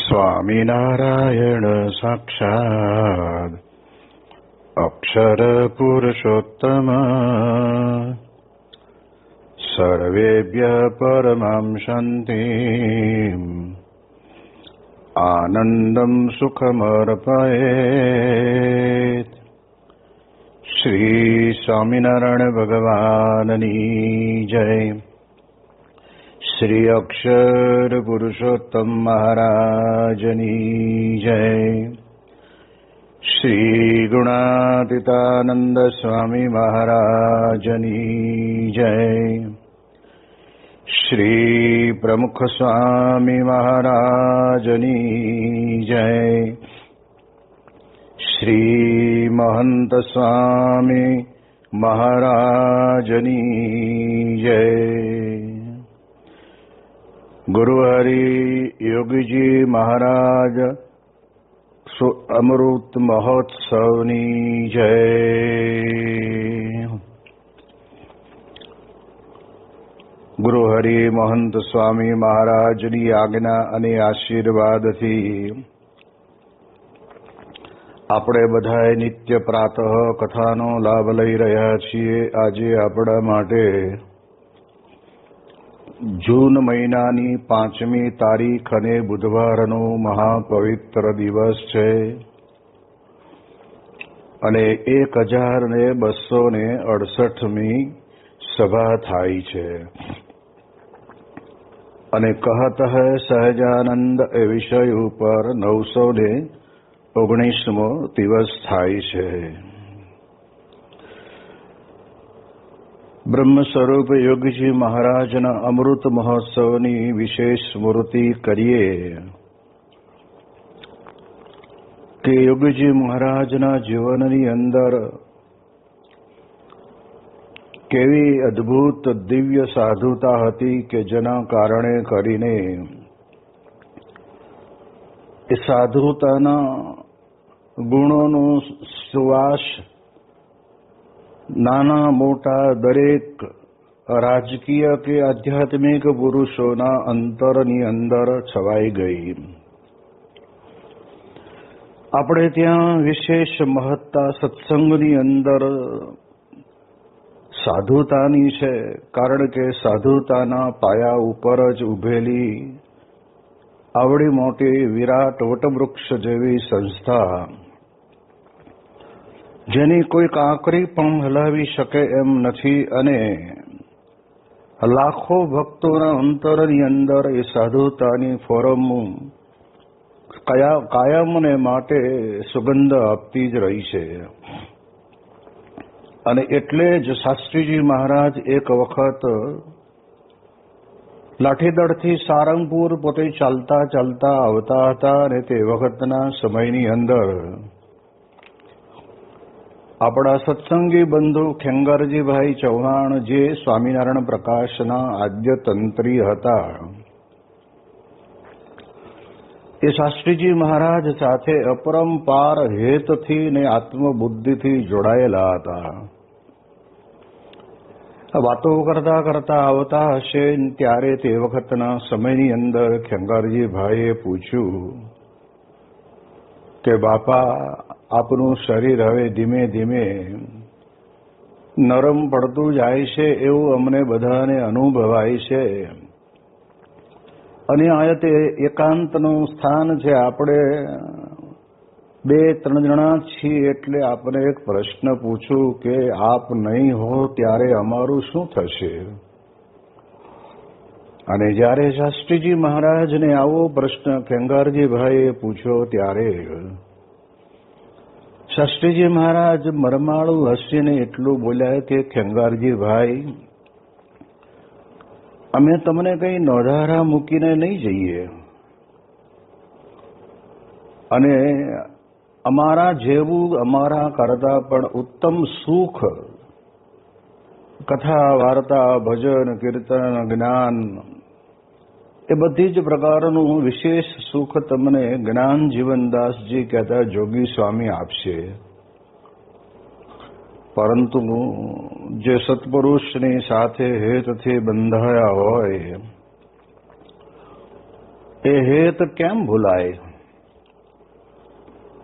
સ્વામિનારાયણ સાક્ષાત અક્ષર પુરુષોત્તમ સર્વેભ્યઃ પરમાં શાંતિં આનંદં સુખમર્પયેત. શ્રી સ્વામિનારાયણ ભગવાનની જય. શ્રી અક્ષર પુરુષોત્તમ મહારાજની જય. શ્રી ગુણાતીતાનંદ સ્વામી મહારાજની જય. શ્રી પ્રમુખ સ્વામી મહારાજની જય. શ્રી મહંત સ્વામી મહારાજની જય. ગુરુ હરિ યોગીજી મહારાજ અમૃત મહોત્સવની જય. ગુરુ હરિ મહંત સ્વામી મહારાજની આજ્ઞા અને આશીર્વાદથી આપણે બધાએ નિત્ય પ્રાતઃ કથાનો લાભ લઈ રહ્યા છીએ. આજે આપણા માટે જૂન મહિનાની 5મી તારીખ અને બુધવારનો મહાપવિત્ર દિવસ છે અને 1268મી સભા થાય છે અને કહત હૈ સહજાનંદ એ વિષય ઉપર 919મો દિવસ થાય છે. બ્રહ્મ સ્વરૂપ યોગીજી મહારાજના અમૃત મહોત્સવની વિશેષ સ્મૃતિ કરીએ કે યોગીજી મહારાજના જીવનની અંદર કેવી અદ્ભુત દિવ્ય સાધુતા હતી કે જેના કારણે કરીને એ સાધુતાના ગુણોનો સુવાસ નાના મોટા દરેક રાજકીય કે આધ્યાત્મિક પુરુષોના અંતરની અંદર છવાઈ ગઈ. આપણે ત્યાં વિશેષ મહત્તા સત્સંગની અંદર સાધુતાની છે, કારણ કે સાધુતાના પાયા ઉપર જ ઉભેલી આવડી મોટી વિરાટ વટવૃક્ષ જેવી સંસ્થા જેની કોઈ કાંકરી પણ હલાવી શકે એમ નથી અને લાખો ભક્તોના અંતરની અંદર એ સાધુતાની ફોરમ કાયમને માટે સુગંધ આપતી જ રહી છે. અને એટલે જ શાસ્ત્રીજી મહારાજ એક વખત લાઠીદળથી સારંગપુર પોતે ચાલતા ચાલતા આવતા હતા અને તે વખતના સમયની અંદર આપણા સત્સંગી બંધુ ખેંગારજીભાઈ ચૌહાણ જે સ્વામિનારાયણ પ્રકાશના આદ્ય તંત્રી હતા, એ શાસ્ત્રીજી મહારાજ સાથે અપરંપાર હેતથી ને આત્મબુદ્ધિથી જોડાયેલા હતા. વાતો કરતા કરતા આવતા હશે ત્યારે તે વખતના સમયની અંદર ખેંગારજીભાઈએ પૂછ્યું કે બાપા, આપનું શરીર હવે ધીમે ધીમે નરમ પડતું જાય છે એવું અમને બધાને અનુભવાય છે અને આ તે એકાંતનું સ્થાન છે, આપણે 2-3 જણા છીએ એટલે આપને એક પ્રશ્ન પૂછું કે આપ નહીં હો ત્યારે અમારું શું થશે? અને જ્યારે શાસ્ત્રીજી મહારાજને આવો પ્રશ્ન ખેંગારજીભાઈએ પૂછ્યો ત્યારે શાસ્ત્રીજી મહારાજ મરમાળું હસીને એટલું બોલ્યા કે ખેંગારજીભાઈ, અમે તમને કંઈ નોંધારા મૂકીને નહીં જઈએ અને અમારા જેવું અમારા કરતા પણ ઉત્તમ સુખ કથા વાર્તા ભજન કીર્તન જ્ઞાન એ બધી જ પ્રકારનું વિશેષ સુખ તમને જ્ઞાન જીવનદાસજી કહેતા જોગી સ્વામી આપશે. પરંતુ જે સત્પુરુષની સાથે હેતથી બંધાયા હોય એ હેત કેમ ભૂલાય?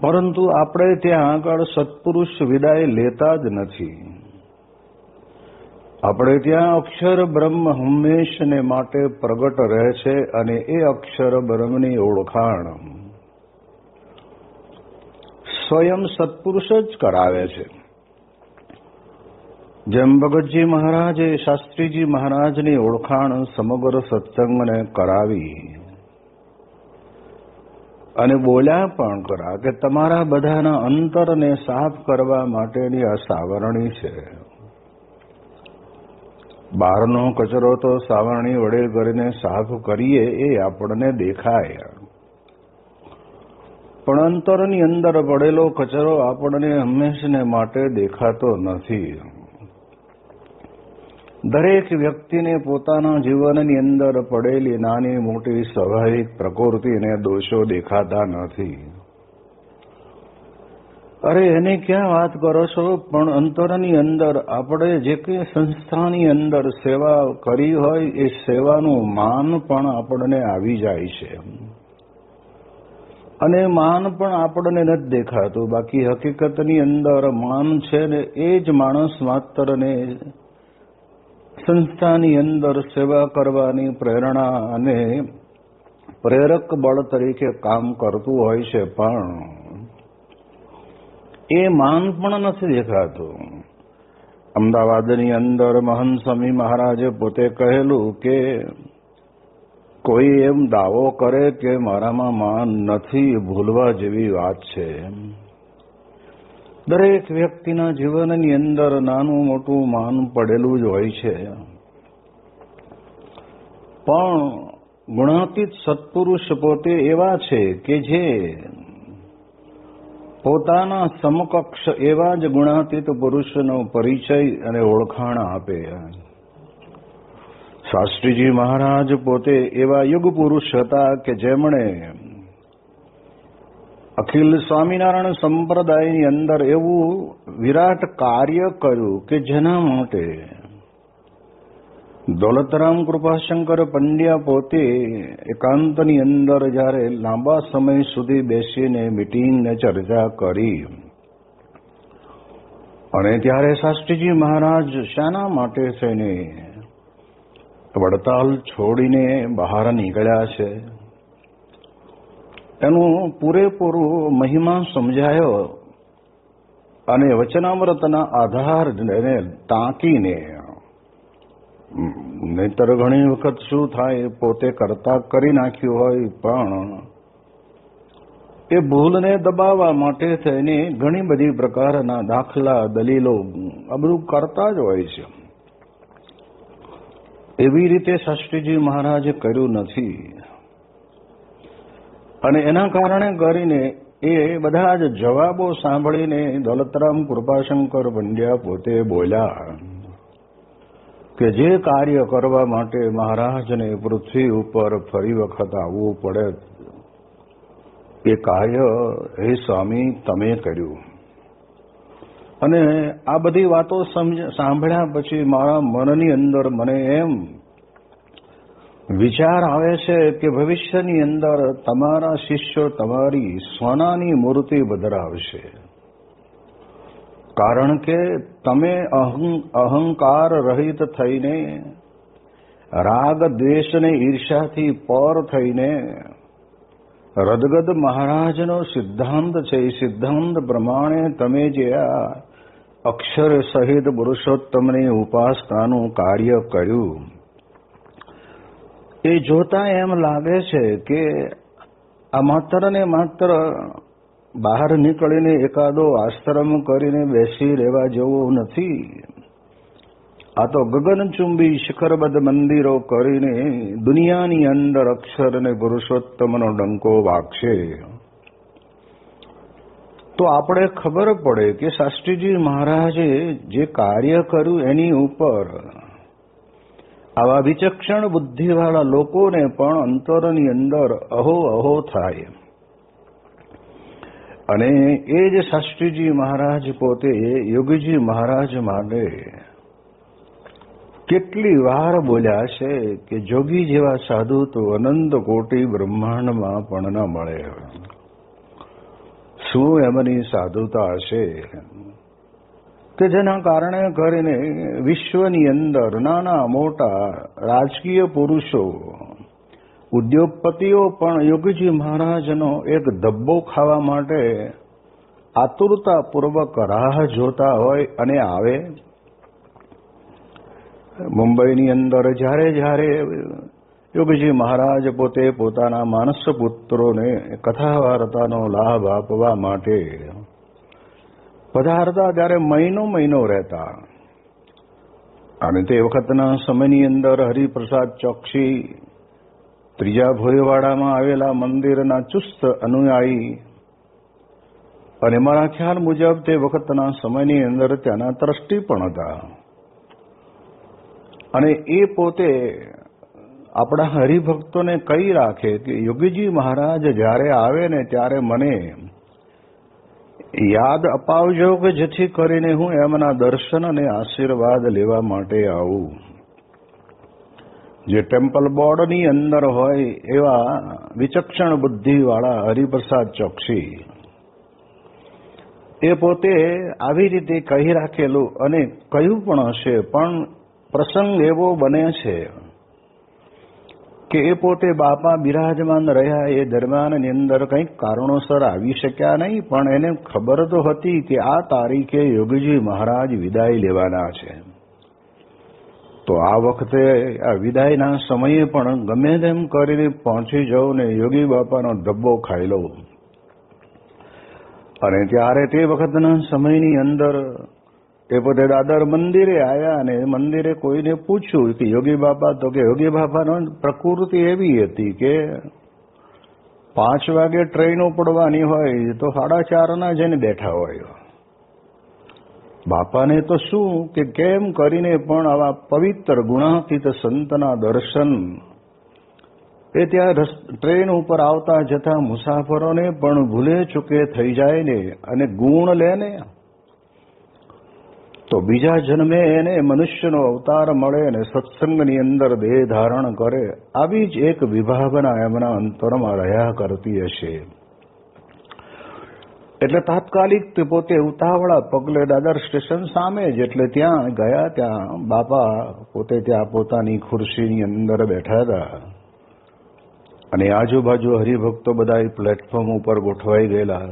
પરંતુ આપણે ત્યાં આગળ સત્પુરુષ વિદાય લેતા જ નથી. આપણે ત્યાં અક્ષર બ્રહ્મ હંમેશને માટે પ્રગટ રહે છે અને એ અક્ષર બ્રહ્મની ઓળખાણ સ્વયં સત્પુરુષ જ કરાવે છે. જેમ ભગતજી મહારાજે શાસ્ત્રીજી મહારાજની ઓળખાણ સમગ્ર સત્સંગને કરાવી અને બોલ્યા પણ ખરા કે તમારા બધાના અંતરને સાફ કરવા માટેની આ સાવરણી છે. બહારનો કચરો તો સાવરણી વડે કરીને સાફ કરીએ એ આપણને દેખાય, પણ અંતરની અંદર પડેલો કચરો આપણને હંમેશને માટે દેખાતો નથી. દરેક વ્યક્તિને પોતાના જીવનની અંદર પડેલી નાની મોટી સ્વાભાવિક પ્રકૃતિ અને દોષો દેખાતા નથી. અરે એની ક્યાં વાત કરો છો? પણ અંતરની અંદર આપણે જે કંઈ સંસ્થાની અંદર સેવા કરી હોય એ સેવાનું માન પણ આપણને આવી જાય છે અને માન પણ આપણને નથી દેખાતું. બાકી હકીકતની અંદર માન છે ને એ જ માણસ માત્રને સંસ્થાની અંદર સેવા કરવાની પ્રેરણા અને પ્રેરક બળ તરીકે કામ કરતું હોય છે, પણ એ માન પણ નથી દેખાતું. અમદાવાદની અંદર મહંત સ્વામી મહારાજે પોતે કહેલું કે કોઈ એમ દાવો કરે કે મારામાં માન નથી, ભૂલવા જેવી વાત છે. દરેક વ્યક્તિના જીવનની અંદર નાનું મોટું માન પડેલું જ હોય છે, પણ ગુણાતીત સત્પુરુષ પોતે એવા છે કે જે પોતાના સમકક્ષ એવા જ ગુણાતીત પુરુષનો પરિચય અને ઓળખાણ આપે. શાસ્ત્રીજી મહારાજ પોતે એવા યુગ પુરુષ હતા કે જેમણે અખિલ સ્વામિનારાયણ સંપ્રદાયની અંદર એવું વિરાટ કાર્ય કર્યું કે જેના માટે દોલતરામ કૃપાશંકર પંડ્યા પોતે એકાંતની અંદર જ્યારે લાંબા સમય સુધી બેસીને મીટિંગને ચર્ચા કરી અને ત્યારે શાસ્ત્રીજી મહારાજ શાના માટે થઈને વડતાલ છોડીને બહાર નીકળ્યા છે એનું પૂરેપૂરું મહિમા સમજાયો અને વચનામૃતના આધારને ટાંકીને, નહીતર ઘણી વખત શું થાય પોતે કરતા કરી નાખ્યું હોય પણ એ ભૂલને દબાવવા માટે થઈને ઘણી બધી પ્રકારના દાખલા દલીલો આ બધું કરતા જ હોય છે. એવી રીતે શાસ્ત્રીજી મહારાજે કર્યું નથી અને એના કારણે કરીને એ બધા જ જવાબો સાંભળીને દોલતરામ કૃપાશંકર પંડ્યા પોતે બોલ્યા કે જે કાર્ય કરવા માટે મહારાજને પૃથ્વી ઉપર ફરી વખત આવવું પડે એ કાર્ય હે સ્વામી તમે કર્યું. અને આ બધી વાતો સાંભળ્યા પછી મારા મનની અંદર મને એમ વિચાર આવે છે કે ભવિષ્યની અંદર તમારા શિષ્યો તમારી સોનાની મૂર્તિ બદલાવશે, કારણ કે તમે અહંકાર રહિત થઈને રાગ દ્વેષ ને ઈર્ષાથી પર થઈને રદગદ મહારાજનો સિદ્ધાંત છે એ સિદ્ધાંત પ્રમાણે તમે જે આ અક્ષર સહિત પુરુષોત્તમની ઉપાસનાનું કાર્ય કર્યું એ જોતા એમ લાગે છે કે આ માત્ર ને માત્ર બહાર નીકળીને એકાદો આશ્રમ કરીને બેસી રહેવા જેવું નથી. આ તો ગગનચુંબી શિખરબદ્ધ મંદિરો કરીને દુનિયાની અંદર અક્ષર અને પુરુષોત્તમનો ડંકો વાગશે તો આપણે ખબર પડે કે શાસ્ત્રીજી મહારાજે જે કાર્ય કર્યું એની ઉપર આવા વિચક્ષણ બુદ્ધિવાળા લોકોને પણ અંતરની અંદર અહો અહો થાય. અને એ જ શાસ્ત્રીજી મહારાજ પોતે યોગીજી મહારાજ માટે કેટલી વાર બોલ્યા છે કે જોગી જેવા સાધુ તો અનંત કોટી બ્રહ્માંડમાં પણ ન મળે. શું એમની સાધુતા હશે કે જેના કારણે કરીને વિશ્વની અંદર નાના મોટા રાજકીય પુરુષો, ઉદ્યોગપતિઓ પણ યોગીજી મહારાજનો એક ધબ્બો ખાવા માટે આતુરતાપૂર્વક રાહ જોતા હોય અને આવે. મુંબઈની અંદર જ્યારે જ્યારે યોગીજી મહારાજ પોતે પોતાના માનસ પુત્રોને કથા વાર્તાનો લાભ આપવા માટે પધારતા ત્યારે મહિનો રહેતા. અને તે વખતના સમયની અંદર હરિપ્રસાદ ચોકસી ત્રીજા ભોયવાડામાં આવેલા મંદિરના ચુસ્ત અનુયાયી અને મારા ખ્યાલ મુજબ તે વખતના સમયની અંદર ત્યાંના ટ્રસ્ટી પણ હતા. અને એ પોતે આપણા હરિભક્તોને કહી રાખે કે યોગીજી મહારાજ જ્યારે આવે ને ત્યારે મને યાદ અપાવજો કે જેથી કરીને હું એમના દર્શન અને આશીર્વાદ લેવા માટે આવું. જે ટેમ્પલ બોર્ડની અંદર હોય એવા વિચક્ષણ બુદ્ધિવાળા હરિપ્રસાદ ચોકસી એ પોતે આવી રીતે કહી રાખેલું અને કહ્યું પણ હશે. પણ પ્રસંગ એવો બને છે કે એ પોતે બાપા બિરાજમાન રહ્યા એ દરમિયાનની અંદર કંઈક કારણોસર આવી શક્યા નહીં. પણ એને ખબર તો હતી કે આ તારીખે યોગીજી મહારાજ વિદાય લેવાના છે. તો આ વખતે આ વિદાયના સમયે પણ ગમે તેમ કરીને પહોંચી જાઉં ને યોગી બાપાનો ધબ્બો ખાઈ લઉં. અને ત્યારે તે વખતના સમયની અંદર એ પોતે દાદર મંદિરે આવ્યા અને મંદિરે કોઈને પૂછ્યું કે યોગી બાપા, તો કે યોગી બાપાનો પ્રકૃતિ એવી હતી કે 5 વાગે ટ્રેન ઉપડવાની હોય તો 4:30 જઈને બેઠા હોય. બાપાને તો શું કે કેમ કરીને પણ આવા પવિત્ર ગુણાતીત સંતના દર્શન એ ત્યાં ટ્રેન ઉપર આવતા જતા મુસાફરોને પણ ભૂલે ચૂકે થઈ જાય ને અને ગુણ લે ને તો બીજા જન્મે એને મનુષ્યનો અવતાર મળે અને સત્સંગની અંદર દેહ ધારણ કરે. આવી જ એક વિભાવના એમના અંતરમાં રહ્યા કરતી હશે. એટલે તાત્કાલિક તે પોતે ઉતાવળા પગલે દાદર સ્ટેશન સામે જ એટલે ત્યાં ગયા. ત્યાં બાપા પોતે ત્યાં પોતાની ખુરશીની અંદર બેઠા હતા અને આજુબાજુ હરિભક્તો બધા પ્લેટફોર્મ ઉપર ગોઠવાઈ ગયેલા.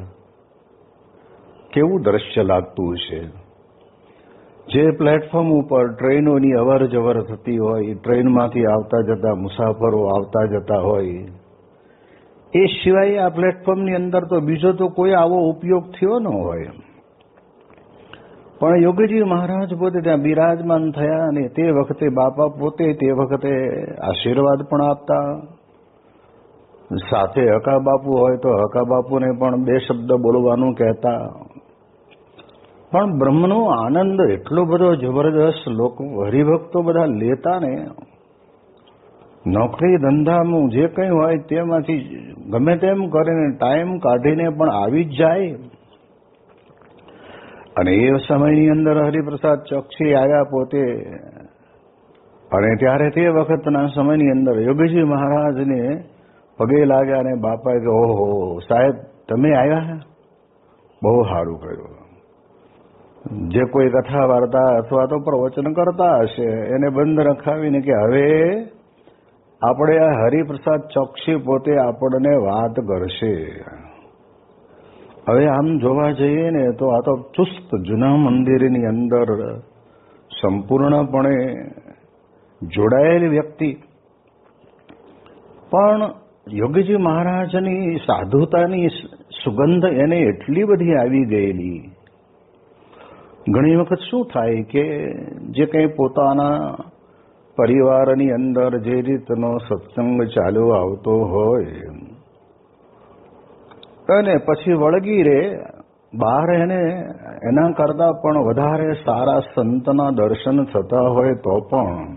કેવું દ્રશ્ય લાગતું છે. જે પ્લેટફોર્મ ઉપર ટ્રેનોની અવર જવર થતી હોય, ટ્રેનમાંથી આવતા જતા મુસાફરો આવતા જતા હોય, એ સિવાય આ પ્લેટફોર્મની અંદર તો બીજો તો કોઈ આવો ઉપયોગ થયો ન હોય. પણ યોગીજી મહારાજ પોતે ત્યાં બિરાજમાન થયા અને તે વખતે બાપા પોતે તે વખતે આશીર્વાદ પણ આપતા. સાથે હકા બાપુ હોય તો હકા બાપુને પણ 2 શબ્દ બોલવાનું કહેતા. પણ બ્રહ્મનો આનંદ એટલો બધો જબરદસ્ત લોકો હરિભક્તો બધા લેતા ને, નોકરી ધંધાનું જે કંઈ હોય તેમાંથી ગમે તેમ કરીને ટાઈમ કાઢીને પણ આવી જ જાય. અને એ સમયની અંદર હરિપ્રસાદ ચોકસી આવ્યા પોતે અને ત્યારે તે વખતના સમયની અંદર યોગીજી મહારાજને પગે લાગ્યા અને બાપાએ કે ઓહો સાહેબ તમે આવ્યા, બહુ સારું કર્યું. જે કોઈ કથા વાર્તા અથવા તો પ્રવચન કરતા હશે એને બંધ રખાવીને કે હવે આપણે આ હરિપ્રસાદ ચોકસી પોતે આપણને વાત કરશે. હવે આમ જોવા જઈએ ને તો આ તો ચુસ્ત જૂના મંદિરની અંદર સંપૂર્ણપણે જોડાયેલી વ્યક્તિ, પણ યોગીજી મહારાજની સાધુતાની સુગંધ એને એટલી બધી આવી ગયેલી. ઘણી વખત શું થાય કે જે કંઈ પોતાના પરિવારની અંદર જે રીતનો સત્સંગ ચાલ્યો આવતો હોય અને પછી વળગી રે બહાર, એને એના કરતા પણ વધારે સારા સંતના દર્શન થતા હોય તો પણ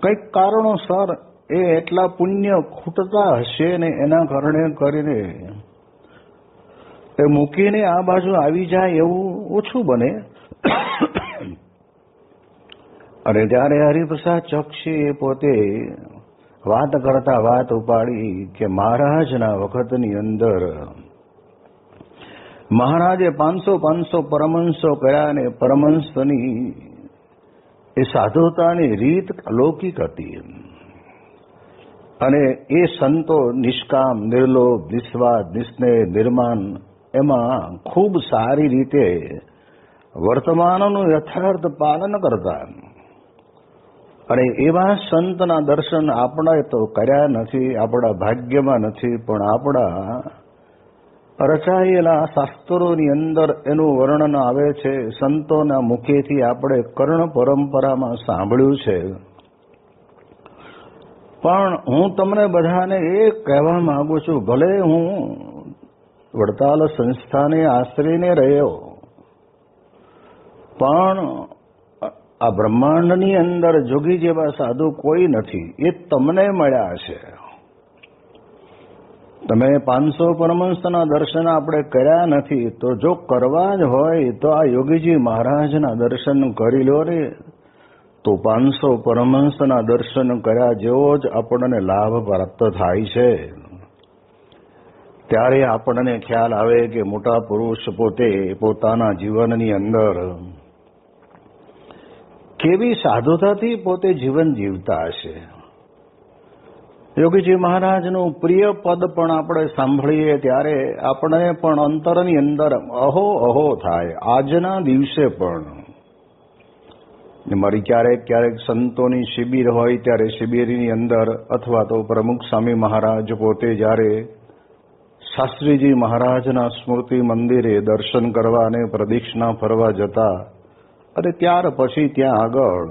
કંઈક કારણોસર એ એટલા પુણ્ય ખૂટતા હશે ને એના કારણે કરીને એ મૂકીને આ બાજુ આવી જાય એવું ઓછું બને. અને ત્યારે હરિપ્રસાદ ચોકસીએ પોતે વાત કરતા વાત ઉપાડી કે મહારાજના વખતની અંદર મહારાજે 500 પરમહંસો કર્યા અને પરમહંસની એ સાધુતાની રીત અલૌકિક હતી અને એ સંતો નિષ્કામ, નિર્લોભ, નિસ્વાર્થ, નિસ્નેહ, નિર્માન એમાં ખૂબ સારી રીતે વર્તમાનનું યથાર્થ પાલન કરતા. અને એવા સંતના દર્શન આપણે તો કર્યા નથી, આપણા ભાગ્યમાં નથી, પણ આપણા રચાયેલા શાસ્ત્રોની અંદર એનું વર્ણન આવે છે. સંતોના મુખેથી આપણે કર્ણ પરંપરામાં સાંભળ્યું છે. પણ હું તમને બધાને એ કહેવા માંગુ છું, ભલે હું વડતાલ સંસ્થાને આશ્રયને રહ્યો, પણ આ બ્રહ્માંડની અંદર જોગી જેવા સાધુ કોઈ નથી. એ તમને મળ્યા છે. તમે 500 પરમહંસના દર્શન આપણે કર્યા નથી, તો જો કરવા જ હોય તો આ યોગીજી મહારાજના દર્શન કરી લો ને, તો 500 પરમહંસના દર્શન કર્યા જેવો જ આપણને લાભ પ્રાપ્ત થાય છે. ત્યારે આપણને ખ્યાલ આવે કે મોટા પુરુષ પોતે પોતાના જીવનની અંદર કેવી સાધુતાથી પોતે જીવન જીવતા હશે. યોગીજી મહારાજનું પ્રિય પદ પણ આપણે સાંભળીએ ત્યારે આપણે પણ અંતરની અંદર અહો અહો થાય. આજના દિવસે પણ મારી ક્યારેક સંતોની શિબિર હોય ત્યારે શિબિરની અંદર અથવા તો પ્રમુખ સ્વામી મહારાજ પોતે જ્યારે શાસ્ત્રીજી મહારાજના સ્મૃતિ મંદિરે દર્શન કરવા અને પ્રદક્ષિણા ફરવા જતા અને ત્યાર પછી ત્યાં આગળ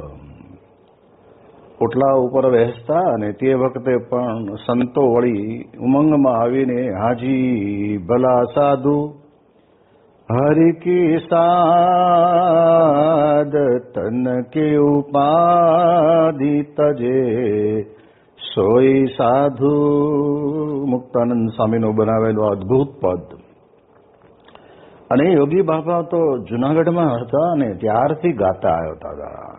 ઓટલા ઉપર બેસતા અને તે વખતે પણ સંતો વળી ઉમંગમાં આવીને હાજી ભલા સાધુ હરિ કી સાદ તન કે ઉપાધિ તજે સોઈ સાધુ. મુક્તાનંદ સ્વામીનું બનાવેલું અદભુત પદ. અને યોગી બાબા તો જુનાગઢમાં હતા અને ત્યારથી ગાતા આવતા હતા.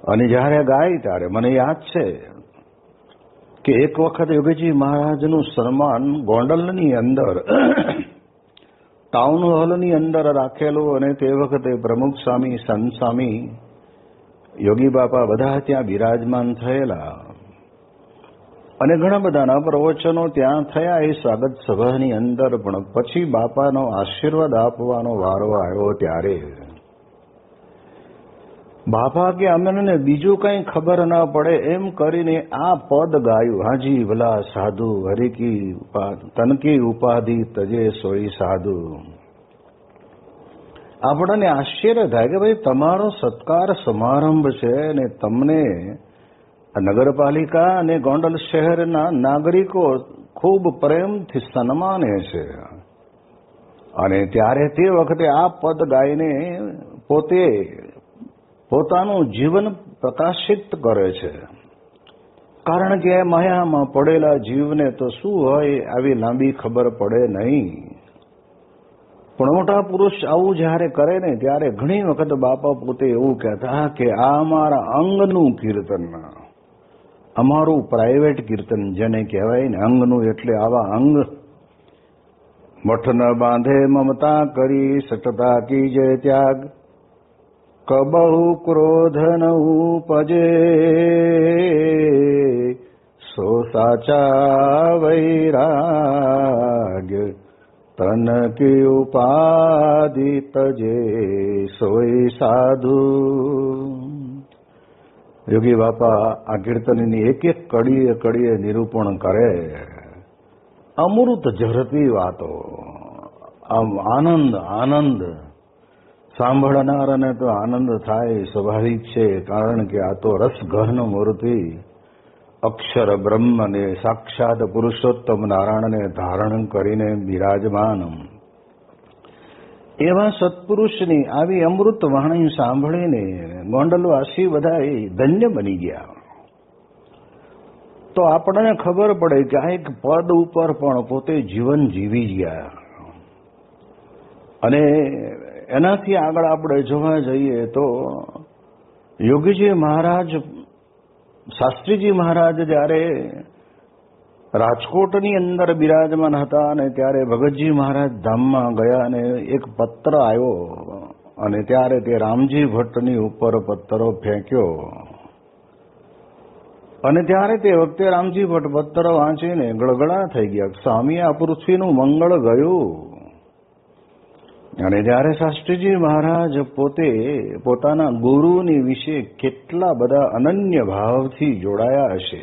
અને જ્યારે ગાય ત્યારે મને યાદ છે કે એક વખત યોગીજી મહારાજનું સન્માન ગોંડલની અંદર ટાઉન હોલની અંદર રાખેલું અને તે વખતે પ્રમુખ સ્વામી, સંત સ્વામી, યોગી બાપા બધા ત્યાં બિરાજમાન થયેલા અને ઘણા બધાના પ્રવચનો ત્યાં થયા એ સ્વાગત સભાની અંદર. પણ પછી બાપાનો આશીર્વાદ આપવાનો વારો આવ્યો ત્યારે બાપા કે અમને બીજું કઈ ખબર ના પડે એમ કરીને આ પદ ગાયું, હાજી ભલા સાધુ હરિકી તનકી ઉપાધિ તજે સોઈ સાધુ. આપણને આશ્ચર્ય થાય કે ભાઈ તમારો સત્કાર સમારંભ છે અને તમને નગરપાલિકા અને ગોંડલ શહેરના નાગરિકો ખૂબ પ્રેમથી સન્માને છે. અને ત્યારે તે વખતે આ પદ ગાઈને પોતે પોતાનું જીવન પ્રકાશિત કરે છે. કારણ કે માયામાં પડેલા જીવને તો શું હોય આવી લાંબી ખબર પડે નહીં. પણ મોટા પુરુષ આવું જ્યારે કરે ને ત્યારે ઘણી વખત બાપા પોતે એવું કહેતા કે આ અમારા અંગનું કીર્તન, અમારું પ્રાઇવેટ કીર્તન જેને કહેવાય ને અંગનું, એટલે આવા અંગ મઠ ન બાંધે મમતા કરી સટતા કી જય ત્યાગ કબહુ ક્રોધ ન ઉપજે સો સાચા વૈરાગ્ય તન કી ઉપાધિ તજે સોઈ સાધુ. યોગી બાપા આ કીર્તનની એક એક કડીએ નિરૂપણ કરે. અમૃત ઝરતી વાતો, આમ આનંદ સાંભળનારાને તો આનંદ થાય, સ્વાભાવિક છે. કારણ કે આ તો રસઘન મૂર્તિ અક્ષર બ્રહ્મને સાક્ષાત પુરુષોત્તમ નારાયણને ધારણ કરીને બિરાજમાન એવા સત્પુરુષની આવી અમૃત વાણી સાંભળીને ગોંડલવાસી બધા ધન્ય બની ગયા. તો આપણને ખબર પડે કે આ એક પદ ઉપર પણ પોતે જીવન જીવી ગયા. અને એનાથી આગળ આપણે જોવા જઈએ તો યોગીજી મહારાજ, શાસ્ત્રીજી મહારાજ જ્યારે રાજકોટની અંદર બિરાજમાન હતા અને ત્યારે ભગતજી મહારાજ ધામમાં ગયા અને એક પત્ર આવ્યો અને ત્યારે તે રામજી ભટ્ટની ઉપર પત્તરો ફેંક્યો અને ત્યારે તે વખતે રામજી ભટ્ટ પત્ર વાંચીને ગળગળા થઈ ગયા. સ્વામી, આ પૃથ્વીનું મંગળ ગયું. અને જ્યારે શાસ્ત્રીજી મહારાજ પોતે પોતાના ગુરુની વિશે કેટલા બધા અનન્ય ભાવથી જોડાયા હશે.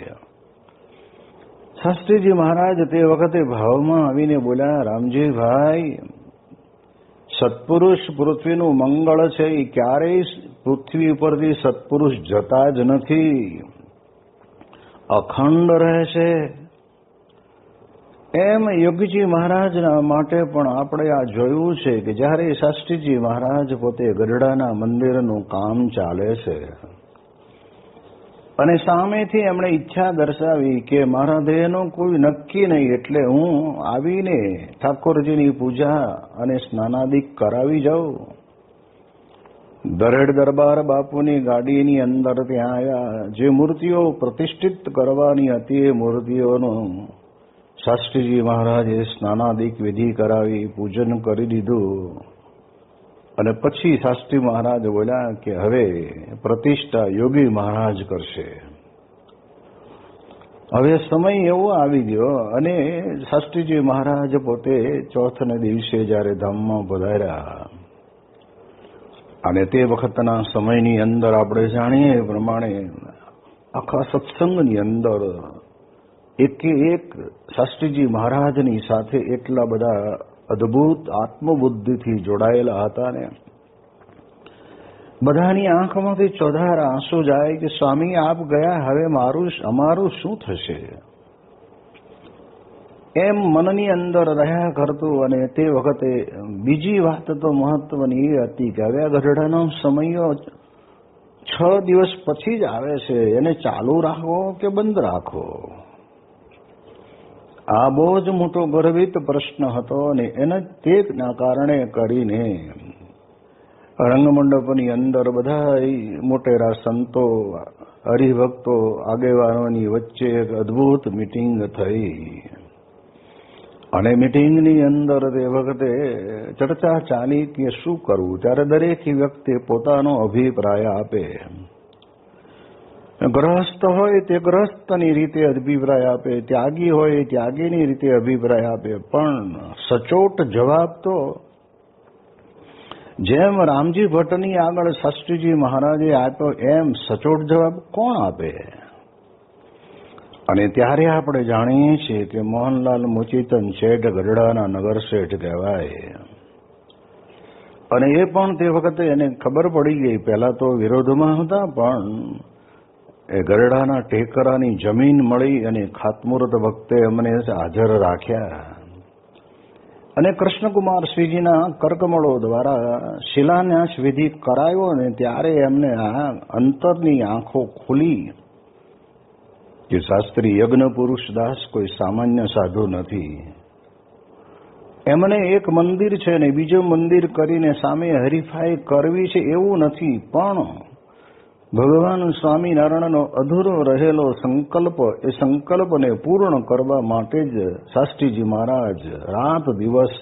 શાસ્ત્રીજી મહારાજ તે વખતે ભાવમાં આવીને બોલ્યા, રામજીભાઈ, સત્પુરુષ પૃથ્વીનું મંગળ છે એ ક્યારેય પૃથ્વી ઉપરથી સત્પુરુષ જતા જ નથી, અખંડ રહે છે. એમ યોગીજી મહારાજના માટે પણ આપણે આ જોયું છે કે જ્યારે શાસ્ત્રીજી મહારાજ પોતે ગઢડાના મંદિરનું કામ ચાલે છે અને સામેથી એમણે ઈચ્છા દર્શાવી કે મારા દેહનું કોઈ નક્કી નહીં, એટલે હું આવીને ઠાકોરજીની પૂજા અને સ્નાનાદિક કરાવી જાઉં. દરેડ દરબાર બાપુની ગાડીની અંદર ત્યાં આવ્યા. જે મૂર્તિઓ પ્રતિષ્ઠિત કરવાની હતી એ મૂર્તિઓનું શાસ્ત્રીજી મહારાજે સ્નાનાદિક વિધિ કરાવી, પૂજન કરી દીધું અને પછી શાસ્ત્રી મહારાજ બોલ્યા કે હવે પ્રતિષ્ઠા યોગી મહારાજ કરશે. હવે સમય એવો આવી ગયો અને શાસ્ત્રીજી મહારાજ પોતે ચોથને દિવસે જ્યારે ધામમાં પધાર્યા અને તે વખતના સમયની અંદર આપણે જાણીએ એ પ્રમાણે આખા સત્સંગની અંદર એકે એક શાસ્ત્રીજી મહારાજની સાથે એટલા બધા અદ્ભુત આત્મબુદ્ધિથી જોડાયેલા હતા ને બધાની આંખમાંથી ચોધાર આંસુ જાય કે સ્વામી આપ ગયા, હવે અમારું શું થશે, એમ મનની અંદર રહ્યા કરતું. અને તે વખતે બીજી વાત તો મહત્વની એ હતી કે હવે ગઢડાનો સમય 6 દિવસ પછી જ આવે છે, એને ચાલુ રાખવો કે બંધ રાખવો, આ બહુ જ મોટો ગર્વિત પ્રશ્ન હતો. અને એના તેના કારણે કરીને રંગમંડપની અંદર બધા મોટેરા સંતો, હરિભક્તો, આગેવાનોની વચ્ચે એક અદભુત મિટિંગ થઈ અને મિટિંગની અંદર તે વખતે ચર્ચા ચાલી કે શું કરવું. ત્યારે દરેક વ્યક્તિ પોતાનો અભિપ્રાય આપે. ગ્રહસ્થ હોય તે ગ્રહસ્થની રીતે અભિપ્રાય આપે, ત્યાગી હોય ત્યાગીની રીતે અભિપ્રાય આપે, પણ સચોટ જવાબ તો જેમ રામજી ભટ્ટની આગળ શાસ્ત્રીજી મહારાજે આપ્યો એમ સચોટ જવાબ કોણ આપે? અને ત્યારે આપણે જાણીએ છીએ કે મોહનલાલ મુચીતન શેઠ ગઢડાના નગર શેઠ કહેવાય અને એ પણ તે વખતે એને ખબર પડી ગઈ. પહેલા તો વિરોધમાં હતા પણ એ ગઢડાના ટેકરાની જમીન મળી અને ખાતમુહૂર્ત વખતે અમને હાજર રાખ્યા અને કૃષ્ણકુમાર શ્રીજીના કર્કમળો દ્વારા શિલાન્યાસ વિધિ કરાયો ને ત્યારે એમને આ અંતરની આંખો ખુલી કે શાસ્ત્રી યજ્ઞ પુરુષ દાસ કોઈ સામાન્ય સાધુ નથી. એમને એક મંદિર છે ને બીજું મંદિર કરીને સામે હરીફાઈ કરવી છે એવું નથી, પણ ભગવાન સ્વામિનારાયણનો અધૂરો રહેલો સંકલ્પ, એ સંકલ્પને પૂર્ણ કરવા માટે જ શાસ્ત્રીજી મહારાજ રાત દિવસ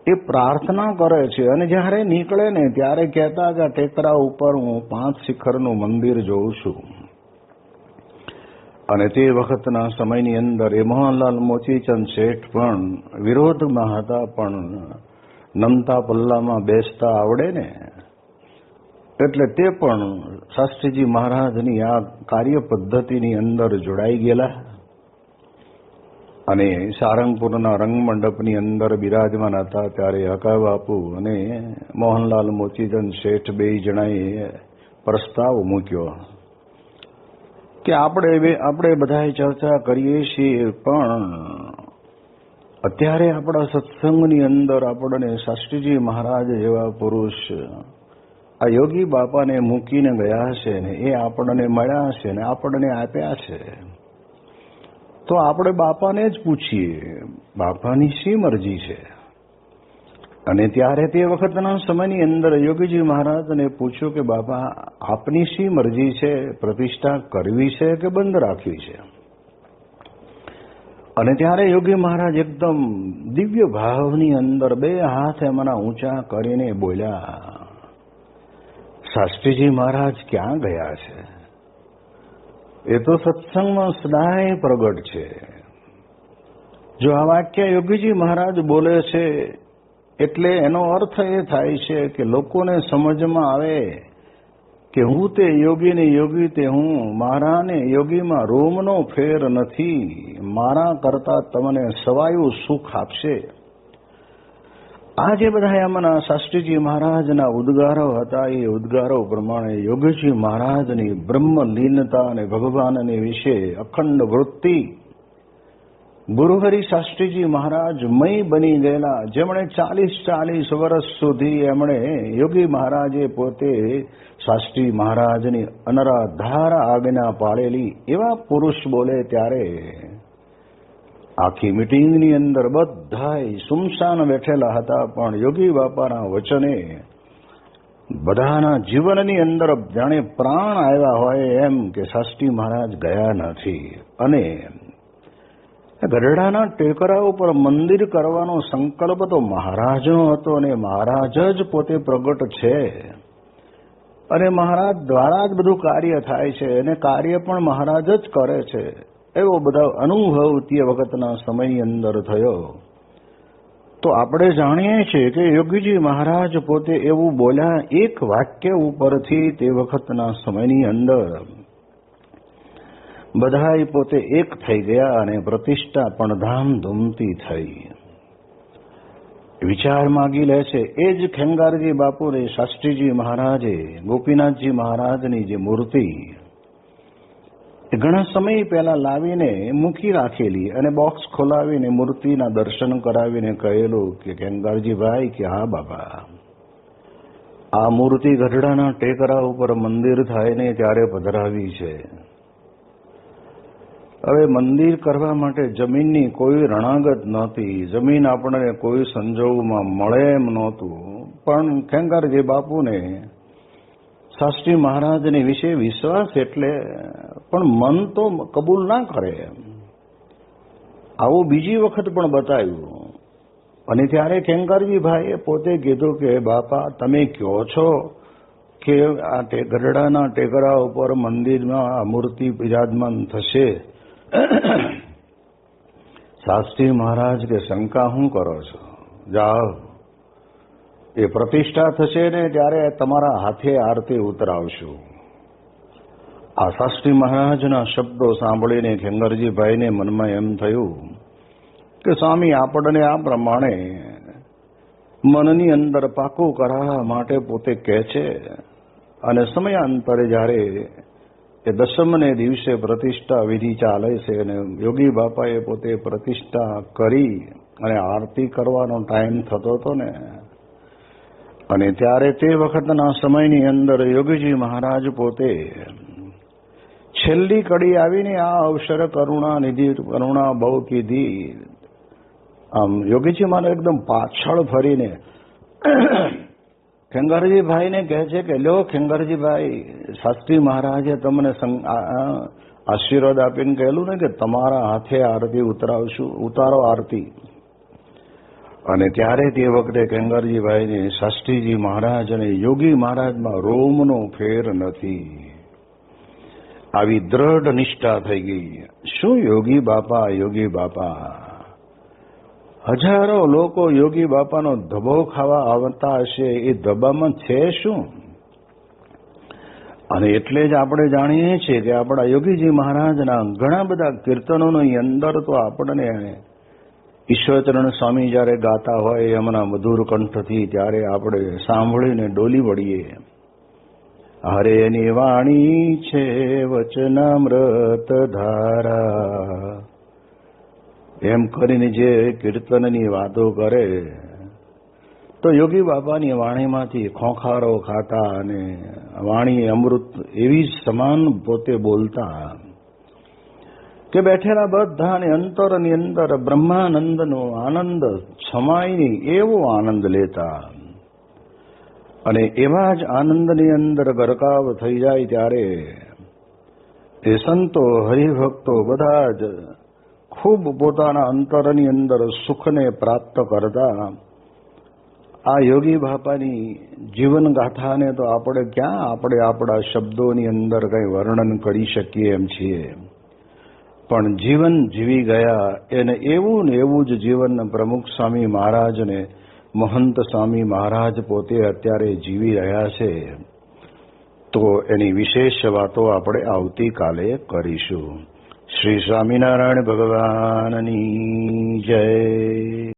એ પ્રાર્થના કરે છે. અને જ્યારે નીકળે ને ત્યારે કહેતા કે ટેકરા ઉપર હું 5 શિખરનું મંદિર જોઉં છું. અને તે વખતના સમયની અંદર એ મોહનલાલ મોચીચંદ શેઠ પણ વિરોધમાં હતા, પણ નમતા પલ્લામાં બેસતા આવડે ને એટલે તે પણ શાસ્ત્રીજી મહારાજની આ કાર્ય પદ્ધતિની અંદર જોડાઈ ગયેલા અને સારંગપુરના રંગમંડપની અંદર બિરાજમાન હતા. ત્યારે હકા બાપુ અને મોહનલાલ મોચીચંદ શેઠ બે જણાએ પ્રસ્તાવ મૂક્યો કે આપણે બધા ચર્ચા કરીએ છીએ, પણ અત્યારે આપણા સત્સંગની અંદર આપણને શાસ્ત્રીજી મહારાજ જેવા પુરુષ આ યોગી બાપાને મૂકીને ગયા છે ને એ આપણને મળ્યા છે ને આપણને આપ્યા છે, તો આપણે બાપાને જ પૂછીએ બાપાની શી મરજી છે. અને ત્યારે તે વખતના સમયની અંદર યોગીજી મહારાજને પૂછ્યું કે બાપા આપની શી મરજી છે, પ્રતિષ્ઠા કરવી છે કે બંધ રાખવી છે? અને ત્યારે યોગી મહારાજ એકદમ દિવ્ય ભાવની અંદર બે હાથ એમના ઊંચા કરીને બોલ્યા, શાસ્ત્રીજી મહારાજ ક્યાં ગયા છે? એ તો સત્સંગમાં સદાય પ્રગટ છે. જો આ વાક્ય યોગીજી મહારાજ બોલે છે એટલે એનો અર્થ એ થાય છે કે લોકોને સમજમાં આવે કે હું તે યોગી ને યોગી તે હું, મારાને યોગીમાં રોમનો ફેર નથી, મારા કરતા તમને સવાયું સુખ આપશે. આ જે બધા એમના શાસ્ત્રીજી મહારાજના ઉદ્ગારો હતા, એ ઉદ્ગારો પ્રમાણે યોગીજી મહારાજની બ્રહ્મલીનતા અને ભગવાનની વિશે અખંડ વૃત્તિ ગુરુહરિ શાસ્ત્રીજી મહારાજ મય બની ગયેલા, જેમણે 40 વર્ષ સુધી એમણે યોગી મહારાજે પોતે શાસ્ત્રી મહારાજની અનરાધાર આજ્ઞા પાળેલી એવા પુરુષ બોલે ત્યારે આખી મિટિંગની અંદર બધાય સુમસાન બેઠેલા હતા, પણ યોગી બાપાના વચને બધાના જીવનની અંદર જાણે પ્રાણ આવ્યા હોય એમ કે શાસ્ત્રી મહારાજ ગયા નથી. અને ગઢડાના ટેકરા ઉપર મંદિર કરવાનો સંકલ્પ તો મહારાજનો હતો, અને મહારાજ જ પોતે પ્રગટ છે, અને મહારાજ દ્વારા જ બધું કાર્ય થાય છે, અને કાર્ય પણ મહારાજ જ કરે છે. એવો બધા અનુભવ તે વખતના સમયની અંદર થયો. તો આપણે જાણીએ છીએ કે યોગીજી મહારાજ પોતે એવું બોલ્યા એક વાક્ય ઉપરથી તે વખતના સમયની અંદર બધાય પોતે એક થઈ ગયા અને પ્રતિષ્ઠા પણ ધામધૂમથી થઈ. વિચાર માગી લે છે એ જ ખેંગારજી બાપુને શાસ્ત્રીજી મહારાજે ગોપીનાથજી મહારાજની જે મૂર્તિ ઘણા સમય પહેલા લાવીને મૂકી રાખેલી, અને બોક્સ ખોલાવીને મૂર્તિના દર્શન કરાવીને કહેલું કે ખેંગારજીભાઈ કે હા બાબા, આ મૂર્તિ ગઢડાના ટેકરા ઉપર મંદિર થાય ને ત્યારે પધરાવી છે. હવે મંદિર કરવા માટે જમીનની કોઈ રણાગત નહોતી, જમીન આપણને કોઈ સંજોગમાં મળે એમ નહોતું, પણ ખેંગારજી બાપુને શાસ્ત્રી મહારાજની વિશે વિશ્વાસ એટલે પણ મન તો કબૂલ ના કરે. આવું બીજી વખત પણ બતાવ્યું, અને ત્યારે ખેંગારજીભાઈએ પોતે કીધું કે બાપા તમે કહો છો કે આ ગઢડાના ટેકરા ઉપર મંદિરમાં આ મૂર્તિ બિરાજમાન થશે. શાસ્ત્રી મહારાજ કે શંકા શું કરો છો, જાઓ, એ પ્રતિષ્ઠા થશે ને ત્યારે તમારા હાથે આરતી ઉતરાવશું. આ શાસ્ત્રી મહારાજના શબ્દો સાંભળીને ખેંગારજીભાઈને મનમાં એમ થયું કે સ્વામી આપણને આ પ્રમાણે મનની અંદર પાકું કરાવવા માટે પોતે કહે છે, અને સમયાંતરે જ્યારે એ દસમને દિવસે પ્રતિષ્ઠા વિધિ ચાલે છે, અને યોગી બાપાએ પોતે પ્રતિષ્ઠા કરી અને આરતી કરવાનો ટાઈમ થતો હતો ને, અને ત્યારે તે વખતના સમયની અંદર યોગીજી મહારાજ પોતે છેલ્લી કડી આવીને આ અવસર કરુણા નિધિ, કરુણા બહુ કીધી. આમ યોગીજી મહારાજ એકદમ પાછળ ફરીને ખેંગારજીભાઈને કહે છે કે લ્યો ખેંગારજીભાઈ, શાસ્ત્રી મહારાજે તમને આશીર્વાદ આપીને કહેલું ને કે તમારા હાથે આરતી ઉતરાવશું, ઉતારો આરતી. અને ત્યારે તે વખતે ખેંગારજીભાઈને શાસ્ત્રીજી મહારાજ અને યોગી મહારાજમાં રોમનો ફેર નથી. આવી દ્રઢ નિષ્ઠા થઈ ગઈ. શું યોગી બાપા, યોગી બાપા, હજારો લોકો યોગી બાપાનો ધબો ખાવા આવતા હશે, એ ધબામાં છે શું? અને એટલે જ આપણે જાણીએ છીએ કે આપણા યોગીજી મહારાજના ઘણા બધા કીર્તનોની અંદર તો આપણને ઈશ્વરચરણ સ્વામી જયારે ગાતા હોય એમના મધુર કંઠથી, ત્યારે આપણે સાંભળીને ડોલી વળીએ. હરેની વાણી છે વચનામૃત ધારા, એમ કરીને જે કીર્તનની વાતો કરે, તો યોગી બાપાની વાણીમાંથી ખોખારો ખાતા અને વાણી અમૃત એવી સમાન પોતે બોલતા. કે બેઠેલા બધાને અંતરની અંદર બ્રહ્માનંદનો આનંદ છમાયની એવો આનંદ લેતા અને એવા જ આનંદની અંદર ગરકાવ થઈ જાય ત્યારે એ સંતો હરિભક્તો બધા જ ખૂબ પોતાના અંતરની અંદર સુખને પ્રાપ્ત કરતા. આ યોગી બાપાની જીવન ગાથાને તો આપણે આપણા શબ્દોની અંદર કંઈ વર્ણન કરી શકીએ એમ છીએ, પણ જીવન જીવી ગયા એને એવું ને એવું જ જીવન પ્રમુખ સ્વામી મહારાજને મહંત સ્વામી મહારાજ પોતે અત્યારે જીવી રહ્યા છે. તો એની વિશેષ વાતો આપણે આવતીકાલે કરીશું. શ્રી સ્વામિનારાયણ ભગવાનની જય.